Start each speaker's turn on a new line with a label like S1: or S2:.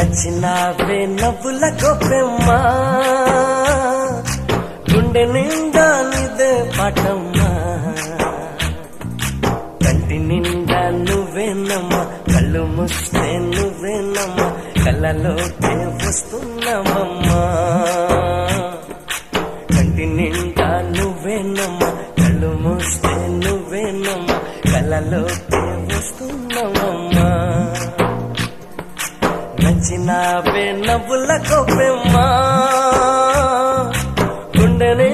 S1: నచ్చినావే నవ్వుల గొప్పెమ్మా గుండె నిండా నీదే పాటమ్మా కంటి నిండా నువ్వేనమ్మా కళ్ళు మూస్తే నువ్వేనమ్మా కళ్ళలోకే వస్తున్నావమ్మా కంటి నిండా నువ్వేనమ్మా కళ్ళు మూస్తే నువ్వేనమ్మా కళ్ళలోకే వస్తున్నావమ్మా నచ్చినావే నవ్వుల గొప్పెమ్మా గుండెని